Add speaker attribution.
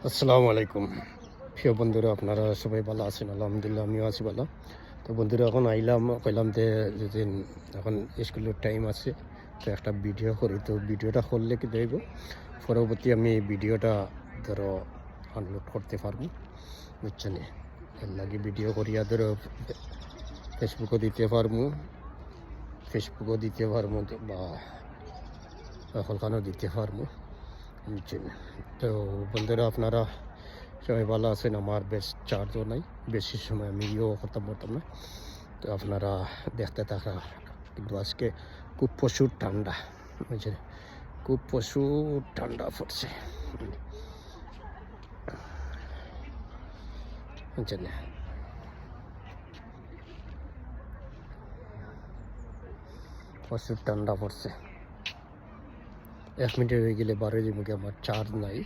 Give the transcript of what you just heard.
Speaker 1: আসসালামু আলাইকুম প্রিয় বন্ধুরা, আপনারা সবাই ভালো আছেন? আলহামদুলিল্লাহ, আমিও আছি ভালো। তো বন্ধুরা, এখন কইলাম যে যদি এখন স্কুলের টাইম আছে তো একটা ভিডিও করি। তো ভিডিওটা করলে কি দেখব পরবর্তী আমি এই ভিডিওটা ধরো আপলোড করতে পারবো, বুঝছেন? এর লাগে ভিডিও করিয়া ধরো ফেসবুকও দিতে পারবো বা এখনখানেও দিতে পারবো, বুঝছেন? তো বন্ধুরা, আপনারা সবাই ভালো আছেন? আমার বেশ চার্জও নাই, বেশি সময় আমি করতে পারতাম না। তো আপনারা দেখতে থাকা, কিন্তু আজকে খুব প্রচুর ঠান্ডা, বুঝছেন? খুব প্রচুর ঠান্ডা পড়ছে, বুঝছেন? প্রচুর ঠান্ডা পড়ছে। 1 মিনিট হয়ে গেলে বারোই মুখে আমার চার্জ নাই।